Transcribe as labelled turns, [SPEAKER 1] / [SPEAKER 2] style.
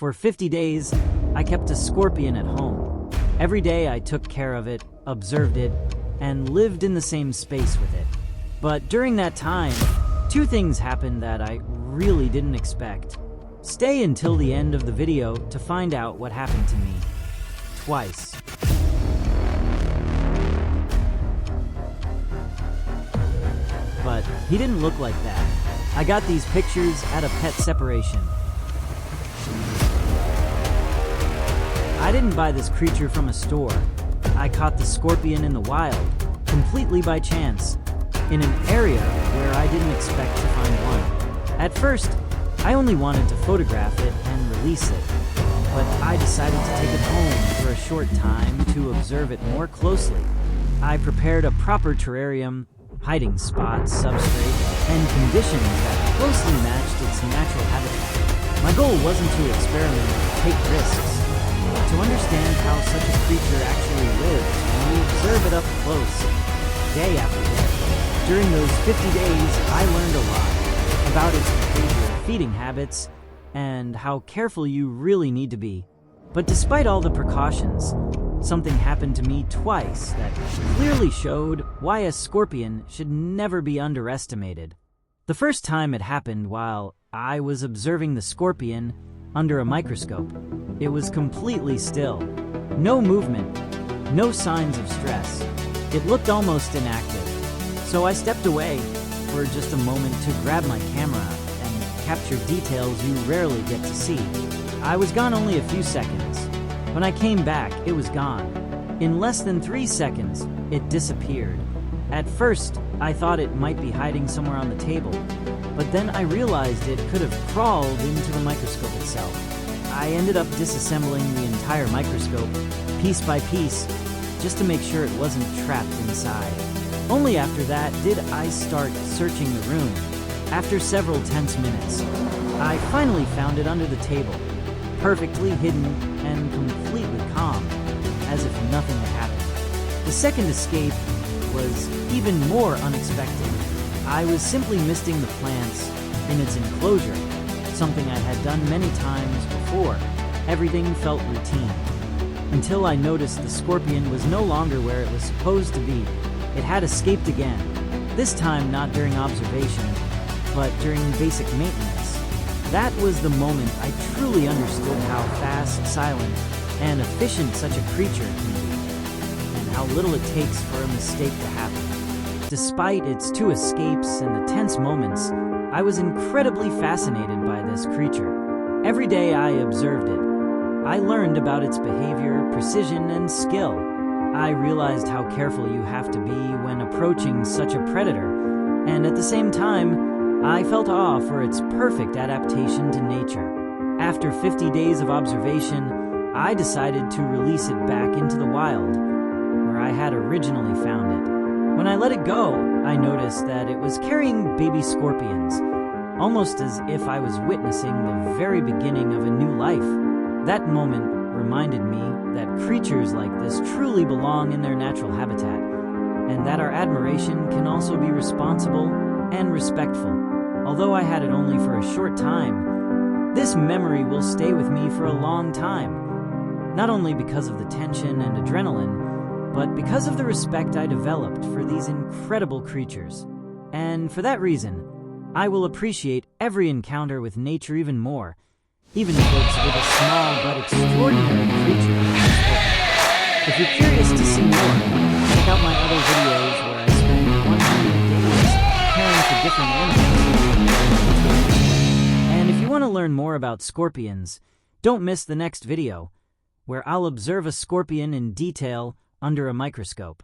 [SPEAKER 1] For 50 days, I kept a scorpion at home. Every day I took care of it, observed it, and lived in the same space with it. But during that time, two things happened that I really didn't expect. Stay until the end of the video to find out what happened to me. Twice. But he didn't look like that. I got these pictures at a pet separation. I didn't buy this creature from a store. I caught the scorpion in the wild, completely by chance, in an area where I didn't expect to find one. At first, I only wanted to photograph it and release it, but I decided to take it home for a short time to observe it more closely. I prepared a proper terrarium, hiding spots, substrate, and conditions that closely matched its natural habitat. My goal wasn't to experiment or take risks, but to understand how such a creature actually lives when we observe it up close, day after day. During those 50 days, I learned a lot about its behavior, feeding habits, and how careful you really need to be. But despite all the precautions, something happened to me twice that clearly showed why a scorpion should never be underestimated. The first time it happened while I was observing the scorpion under a microscope. It was completely still. No movement, no signs of stress. It looked almost inactive. So I stepped away for just a moment to grab my camera and capture details you rarely get to see. I was gone only a few seconds. When I came back, it was gone. In less than 3 seconds, it disappeared. At first, I thought it might be hiding somewhere on the table, but then I realized it could have crawled into the microscope itself. I ended up disassembling the entire microscope, piece by piece, just to make sure it wasn't trapped inside. Only after that did I start searching the room. After several tense minutes, I finally found it under the table, perfectly hidden and completely calm, as if nothing had happened. The second escape was even more unexpected. I was simply misting the plants in its enclosure, something I had done many times before. Everything felt routine, until I noticed the scorpion was no longer where it was supposed to be. It had escaped again, this time not during observation, but during basic maintenance. That was the moment I truly understood how fast, silent, and efficient such a creature can be, and how little it takes for a mistake to happen. Despite its 2 escapes and the tense moments, I was incredibly fascinated by this creature. Every day I observed it, I learned about its behavior, precision, and skill. I realized how careful you have to be when approaching such a predator, and at the same time, I felt awe for its perfect adaptation to nature. After 50 days of observation, I decided to release it back into the wild, where I had originally found it. When I let it go, I noticed that it was carrying baby scorpions, almost as if I was witnessing the very beginning of a new life. That moment reminded me that creatures like this truly belong in their natural habitat, and that our admiration can also be responsible and respectful. Although I had it only for a short time, this memory will stay with me for a long time, not only because of the tension and adrenaline, but because of the respect I developed for these incredible creatures. And for that reason, I will appreciate every encounter with nature even more, even if it's with a small but extraordinary creature. If you're curious to see more, check out my other videos where I spend 100 days caring for different animals. And if you want to learn more about scorpions, don't miss the next video, where I'll observe a scorpion in detail under a microscope.